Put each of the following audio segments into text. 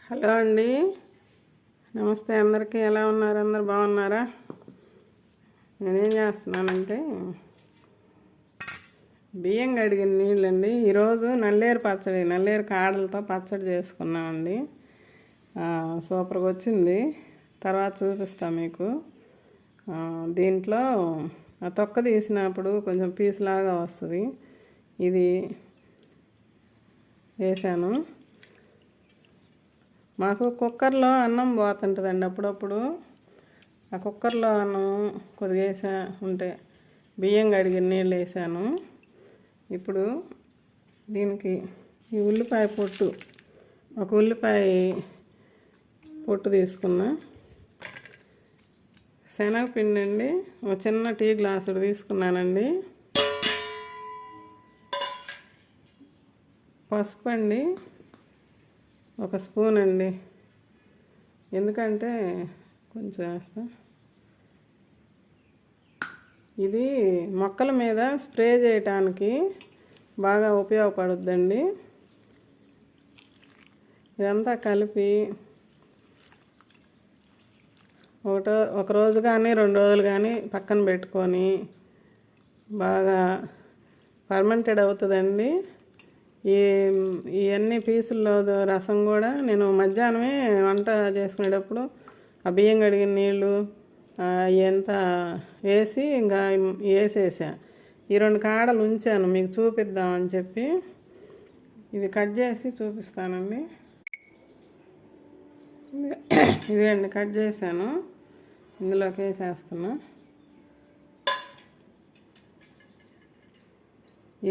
Hello అండి, నమస్తే అందరికీ. ఎలా ఉన్నారు? అందరు బాగున్నారా? నేనేం చేస్తున్నానంటే బియ్యం కడిగిన నీళ్ళండి. ఈరోజు నల్లేరు కాడలతో పచ్చడి చేసుకున్నామండి. సూపర్గా వచ్చింది. తర్వాత చూపిస్తా మీకు. దీంట్లో ఆ తొక్క తీసినప్పుడు కొంచెం పీసులాగా వస్తుంది. ఇది వేసాను. మాకు కుక్కర్లో అన్నం పోతుంటుందండి అప్పుడప్పుడు. ఆ కుక్కర్లో అన్నం కొద్దిగా ఉంటే బియ్యం కడిగిన నీళ్ళు వేసాను. ఇప్పుడు దీనికి ఈ ఉల్లిపాయ పొట్టు, ఒక ఉల్లిపాయ పొట్టు తీసుకున్నా. శనగపిండి అండి, ఒక చిన్న టీ గ్లాసుడు తీసుకున్నానండి. పసుపు అండి, ఒక స్పూన్ అండి. ఎందుకంటే కొంచెం వేస్తా. ఇది మొక్కల మీద స్ప్రే చేయటానికి బాగా ఉపయోగపడుద్దండి. ఇదంతా కలిపి ఒక రోజు కానీ 2 రోజులు కానీ పక్కన పెట్టుకొని బాగా ఫర్మెంటెడ్ అవుతుందండి. ఇవన్నీ పీసుల్లో రసం కూడా నేను మధ్యాహ్నమే వంట చేసుకునేటప్పుడు ఆ బియ్యం కడిగిన నీళ్ళు అవంతా వేసి ఇంకా వేసేసా. ఈ 2 కాడలు ఉంచాను మీకు చూపిద్దామని చెప్పి. ఇది కట్ చేసి చూపిస్తానండి. ఇదే అండి, కట్ చేశాను. ఇందులోకి వేసేస్తున్నా.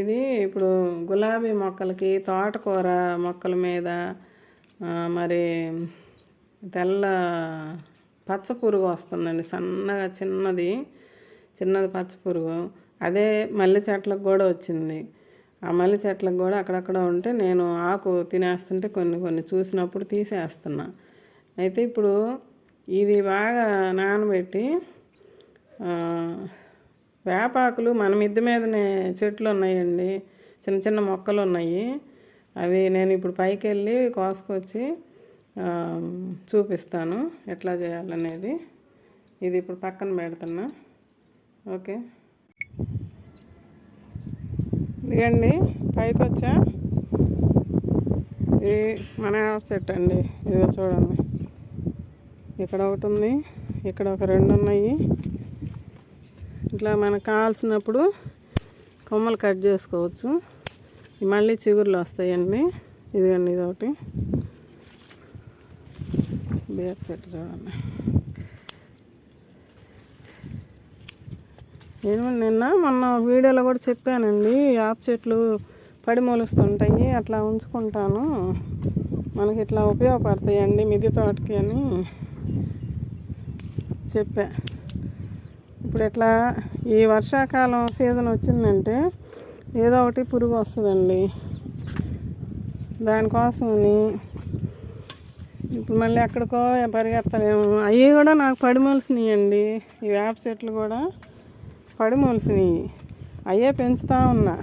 ఇది ఇప్పుడు గులాబీ మొక్కలకి, తోటకూర మొక్కల మీద, మరి తెల్ల పచ్చ పురుగు వస్తుందండి. సన్నగా చిన్నది పచ్చ పురుగు. అదే మల్లె చెట్లకు కూడా వచ్చింది. ఆ మల్లె చెట్లకు కూడా అక్కడక్కడ ఉంటే నేను ఆకు తినేస్తుంటే కొన్ని చూసినప్పుడు తీసేస్తున్నా. అయితే ఇప్పుడు ఇది బాగా నానబెట్టి, వేపాకులు మన మిద్దె మీదనే చెట్లు ఉన్నాయండి, చిన్న చిన్న మొక్కలు ఉన్నాయి. అవి నేను ఇప్పుడు పైకి వెళ్ళి కోసుకొచ్చి చూపిస్తాను ఎట్లా చేయాలనేది. ఇది ఇప్పుడు పక్కన పెడుతున్నా. ఓకే, ఇదిగండి పైకి వచ్చా. ఇది మన చెట్టు అండి. ఇదిగో చూడండి, ఇక్కడ ఒకటి ఉంది, ఇక్కడ ఒక 2 ఉన్నాయి. ఇట్లా మనకు కావాల్సినప్పుడు కొమ్మలు కట్ చేసుకోవచ్చు. మళ్ళీ చిగుర్లు వస్తాయండి. ఇదిగండి, ఇది ఒకటి బీర చెట్టు చూడండి. నేను మొన్న వీడియోలో కూడా చెప్పానండి, యాప చెట్లు పడి మొలుస్తుంటాయి, అట్లా ఉంచుకుంటాను, మనకి ఇట్లా ఉపయోగపడతాయండి మిద్దె తోటకి అని చెప్పా. ఇప్పుడు ఇట్లా ఈ వర్షాకాలం సీజన్ వచ్చిందంటే ఏదో ఒకటి పురుగు వస్తుందండి. దానికోసమని ఇప్పుడు మళ్ళీ ఎక్కడికో పరిగెత్తలేము. అవి కూడా నాకు పడిమొలిసినాయండి. ఈ వేప చెట్లు కూడా పడిమొలిసినాయి. అయ్యే పెంచుతూ ఉన్నా.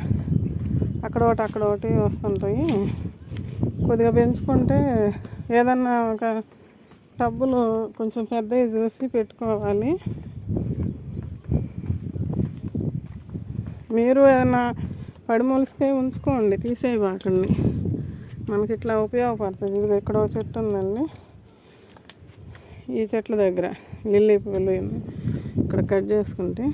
అక్కడ ఒకటి వస్తుంటాయి. కొద్దిగా పెంచుకుంటే ఏదన్నా ఒక టబ్బులు కొంచెం పెద్దవి చూసి పెట్టుకోవాలి. మీరు ఏదన్నా పడిమొలిస్తే ఉంచుకోండి, తీసేయబాకండి. మనకి ఇట్లా ఉపయోగపడుతుంది. ఇది ఎక్కడో చెట్టు ఉందండి, ఈ చెట్ల దగ్గర లిల్లీ పూలు ఇక్కడ కట్ చేసుకుంటే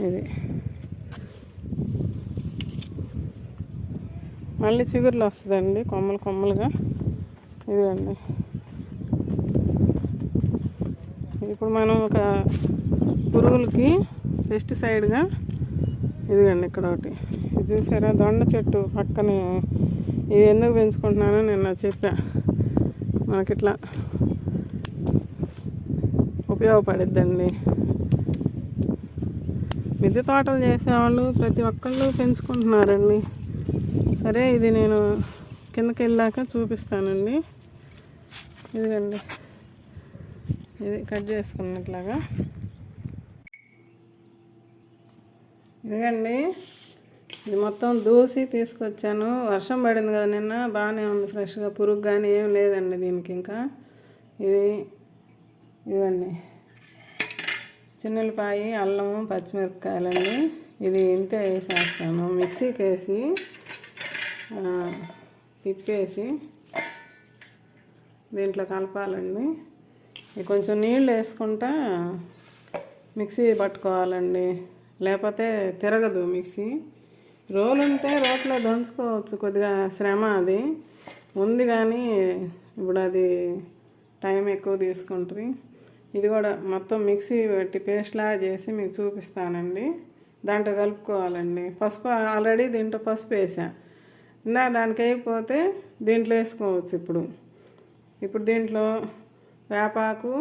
ఇది మళ్ళీ చిగుర్లు వస్తుందండి, కొమ్మలుగా. ఇదిగండి, ఇప్పుడు మనం ఒక పురుగులకి పెస్టిసైడ్గా ఇదిగండి ఇక్కడ ఒకటి. ఇది చూసారా, దొండ చెట్టు పక్కనే. ఇది ఎందుకు పెంచుకుంటున్నానో నేను చెప్పా. మనకి ఇట్లా ఉపయోగపడిద్దండి. మిద్దె తోటలు చేసేవాళ్ళు ప్రతి ఒక్కళ్ళు పెంచుకుంటున్నారండి. సరే, ఇది నేను కిందకి వెళ్ళాక చూపిస్తానండి. ఇదిగండి, ఇది కట్ చేసుకున్నట్లాగా. ఇదిగండి, ఇది మొత్తం దూసి తీసుకొచ్చాను. వర్షం పడింది కదా నిన్న, బాగానే ఉంది ఫ్రెష్గా, పురుగు కానీ ఏం లేదండి దీనికి. ఇంకా ఇదండి చిన్నులపాయ, అల్లము, పచ్చిమిరపకాయలండి. ఇది ఇంతే వేసేస్తాను. మిక్సీకి వేసి తిప్పేసి దీంట్లో కలపాలండి. ఇది కొంచెం నీళ్ళు వేసుకుంటా మిక్సీ పట్టుకోవాలండి, లేకపోతే తిరగదు మిక్సీ. రోలు ఉంటే రోట్లో దంచుకోవచ్చు, కొద్దిగా శ్రమ అది ఉంది కానీ ఇప్పుడు అది టైం ఎక్కువ తీసుకుంటుంది. ఇది కూడా మొత్తం మిక్సీ పెట్టి పేస్ట్లా చేసి మీకు చూపిస్తానండి. దాంట్లో కలుపుకోవాలండి. పసుపు ఆల్రెడీ దీంట్లో పసుపు వేసా, దానికి అయిపోతే దీంట్లో వేసుకోవచ్చు. ఇప్పుడు దీంట్లో వేపాకు,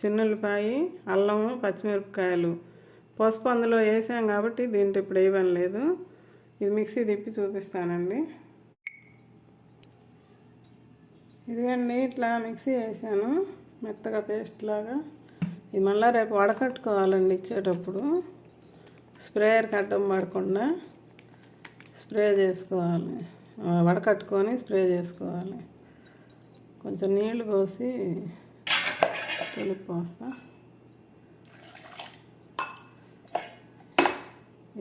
చిన్నులపాయ, అల్లము, పచ్చిమిరపకాయలు, పసుపు అందులో వేసాం కాబట్టి దీంట్లో ఇప్పుడు వేయడం లేదు. ఇది మిక్సీ తిప్పి చూపిస్తానండి. ఇదిగండి ఇట్లా మిక్సీ వేసాను మెత్తగా పేస్ట్ లాగా. ఇది మళ్ళీ రేపు వడకట్టుకోవాలండి. ఇచ్చేటప్పుడు స్ప్రేయర్కి అడ్డం పడకుండా స్ప్రే చేసుకోవాలి, వడకట్టుకొని స్ప్రే చేసుకోవాలి. కొంచెం నీళ్లు పోసి తెలుపు పోస్తా.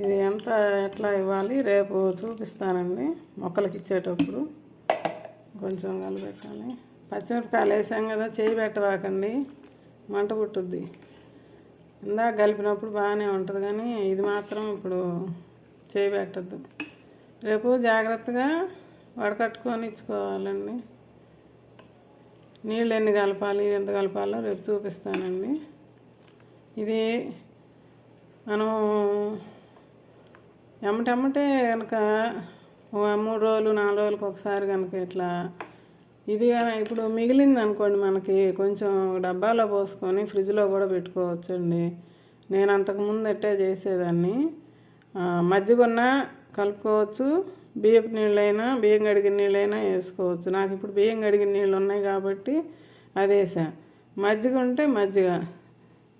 ఇది ఎట్లా ఇవ్వాలి రేపు చూపిస్తానండి. మొక్కలకి ఇచ్చేటప్పుడు కొంచెం కలబెట్టాలి. పచ్చిమిరపకాయలు వేసాం కదా, చేయి పెట్టవాకండి, మంట పుట్టుద్ది. ఇందాక కలిపినప్పుడు బాగానే ఉంటుంది కానీ ఇది మాత్రం ఇప్పుడు చేయి పెట్టద్దు. రేపు జాగ్రత్తగా వడకట్టుకొని ఇచ్చుకోవాలండి. నీళ్ళు ఎన్ని కలపాలి, ఎంత కలపాలో రేపు చూపిస్తానండి. ఇది మనం ఎమ్మటెమ్మటే కనుక 3 రోజులు 4 రోజులకు ఒకసారి కనుక ఇట్లా ఇది ఇప్పుడు మిగిలింది అనుకోండి, మనకి కొంచెం డబ్బాలో పోసుకొని ఫ్రిడ్జ్లో కూడా పెట్టుకోవచ్చండి. నేను అంతకుముందు ఎట్టే చేసేదాన్ని. మజ్జిగ ఉన్నా కలుపుకోవచ్చు, బియ్యపు నీళ్ళైనా, బియ్యం కడిగిన నీళ్ళైనా వేసుకోవచ్చు. నాకు ఇప్పుడు బియ్యం కడిగిన నీళ్ళు ఉన్నాయి కాబట్టి అది వేసా. మజ్జిగ ఉంటే మజ్జిగ,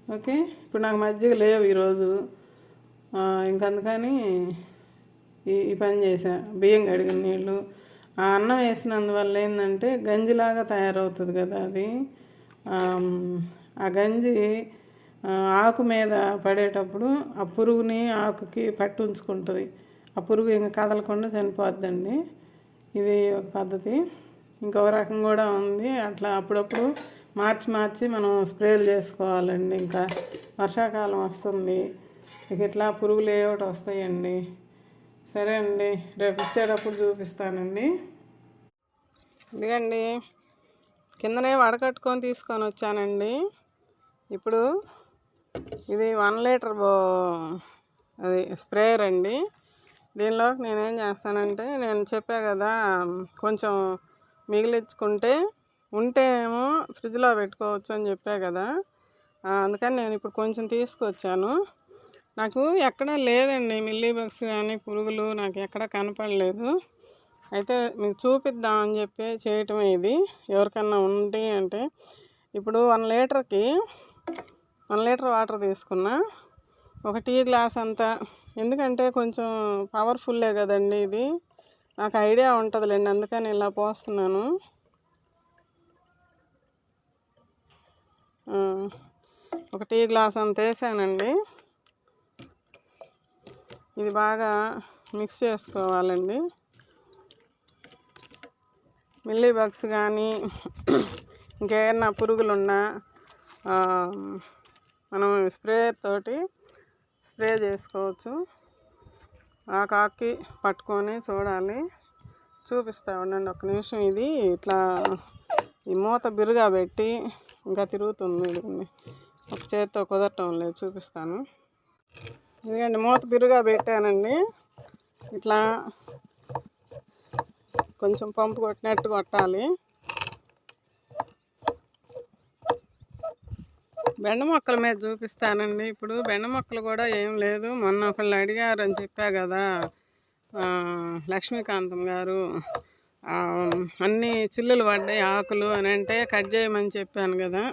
ఓకే. ఇప్పుడు నాకు మజ్జిగ లేవు ఈరోజు, ఇంకందుకని ఈ పని చేసా. బియ్యం కడిగిన నీళ్ళు ఆ అన్నం వేసినందువల్ల ఏంటంటే గంజిలాగా తయారవుతుంది కదా అది. ఆ గంజి ఆకు మీద పడేటప్పుడు ఆ పురుగుని ఆకుకి పట్టి ఉంచుకుంటుంది. ఆ పురుగు ఇంకా కదలకుండా చనిపోద్దండి. ఇది ఒక పద్ధతి. ఇంకో రకం కూడా ఉంది. అట్లా అప్పుడప్పుడు మార్చి మనం స్ప్రేలు చేసుకోవాలండి. ఇంకా వర్షాకాలం వస్తుంది, ఇక ఇట్లా పురుగులు ఏవోటి వస్తాయండి. సరే అండి, రేపు ఇచ్చేటప్పుడు చూపిస్తానండి. ఇదిగండి కిందనే వడకట్టుకొని తీసుకొని వచ్చానండి. ఇప్పుడు ఇది 1 లీటర్ అది స్ప్రేయర్ అండి. దీనిలోకి నేనేం చేస్తానంటే, నేను చెప్పా కదా కొంచెం మిగిలించుకుంటే ఉంటేనేమో ఫ్రిడ్జ్లో పెట్టుకోవచ్చు అని చెప్పా కదా, అందుకని నేను ఇప్పుడు కొంచెం తీసుకొచ్చాను. నాకు ఎక్కడా లేదండి మిల్లీ బగ్స్ కానీ పురుగులు నాకు ఎక్కడ కనపడలేదు. అయితే మీకు చూపిద్దామని చెప్పి చేయటం ఇది. ఎవరికన్నా ఉంది అంటే ఇప్పుడు 1 లీటర్కి 1 లీటర్ వాటర్ తీసుకున్నా, ఒక టీ గ్లాస్ అంతా. ఎందుకంటే కొంచెం పవర్ఫుల్లే కదండి ఇది, నాకు ఐడియా ఉంటుందిలేండి, అందుకని ఇలా పోస్తున్నాను. ఒక టీ గ్లాస్ అంత వేసానండి. ఇది బాగా మిక్స్ చేసుకోవాలండి. మిల్లీ బగ్స్ కానీ ఇంకేమన్నా పురుగులున్నా మనం స్ప్రేయర్ తోటి స్ప్రే చేసుకోవచ్చు. ఆకాకి పట్టుకొని చూడాలి, చూపిస్తా ఉండండి ఒక నిమిషం. ఇది ఇట్లా ఈ మూత బిరుగా పెట్టి ఇంకా తిరుగుతుంది, ఒక చేతితో కుదరటం లేదు, చూపిస్తాను. ఎందుకంటే మూత బిరుగా పెట్టానండి. ఇట్లా కొంచెం పంపు కొట్టినట్టు కొట్టాలి. బెండ మొక్కల మీద చూపిస్తానండి. ఇప్పుడు బెండ మొక్కలు కూడా ఏం లేదు. మొన్న ఒకళ్ళు అడిగారు అని చెప్పా కదా, లక్ష్మీకాంతం గారు, అన్నీ చిల్లులు పడ్డాయి ఆకులు అని అంటే కట్ చేయమని చెప్పాను కదా.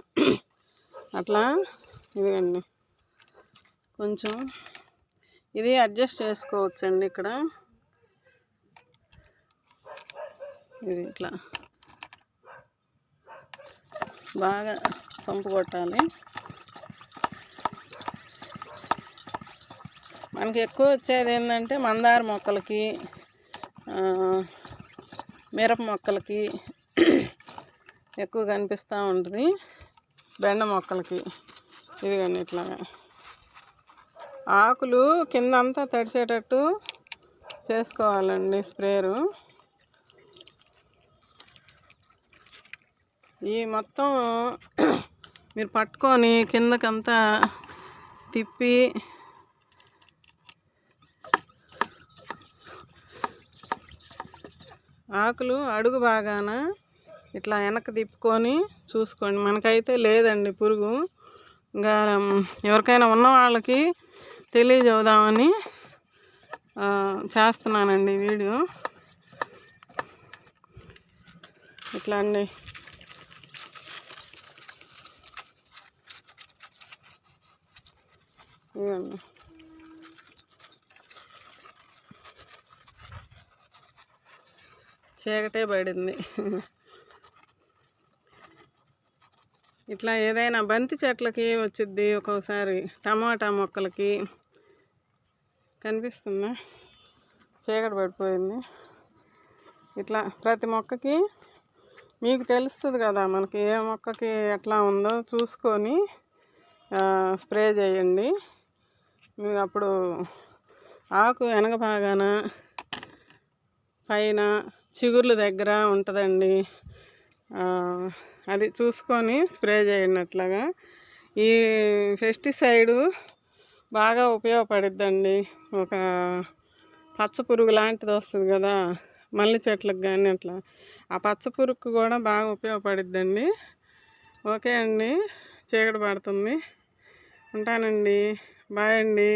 అట్లా ఇదిగండి కొంచెం ఇది అడ్జస్ట్ చేసుకోవచ్చండి. ఇక్కడ ఇది ఇట్లా బాగా పంపు కొట్టాలి. మనకి ఎక్కువ వచ్చేది ఏంటంటే మందార మొక్కలకి, మిరప మొక్కలకి ఎక్కువ కనిపిస్తూ ఉంటుంది. బెండ మొక్కలకి ఇదిగండి ఇట్లాగా ఆకులు కిందంతా తడిసేటట్టు చేసుకోవాలండి స్ప్రేరు. ఈ మొత్తం మీరు పట్టుకొని కిందకంతా తిప్పి ఆకులు అడుగు బాగాన ఇట్లా వెనక్కి తిప్పుకొని చూసుకోండి. మనకైతే లేదండి పురుగు. ఇంకా ఎవరికైనా ఉన్న వాళ్ళకి తెలియజేద్దామని చేస్తున్నానండి వీడియో. ఇట్లా అండి ఇవ్వండి. చీకటే పడింది. ఇట్లా ఏదైనా బంతి చెట్లకి వచ్చిద్ది, ఒక్కోసారి టమాటా మొక్కలకి కనిపిస్తుందా, చీకటి పడిపోయింది. ఇట్లా ప్రతి మొక్కకి మీకు తెలుస్తుంది కదా, మనకి ఏ మొక్కకి ఎట్లా ఉందో చూసుకొని స్ప్రే చేయండి. మీకు అప్పుడు ఆకు వెనక భాగాన పైన చిగుర్ల దగ్గర ఉంటుందండి, అది చూసుకొని స్ప్రే చేయండి. అట్లాగా ఈ పెస్టిసైడు బాగా ఉపయోగపడిద్దండి. ఒక పచ్చ పురుగు లాంటిది వస్తుంది కదా మల్లె చెట్లకు కానీ, అట్లా ఆ పచ్చ పురుగుకు కూడా బాగా ఉపయోగపడిద్దండి. ఓకే అండి, చీకటి పడుతుంది, ఉంటానండి, బాయ్ అండి.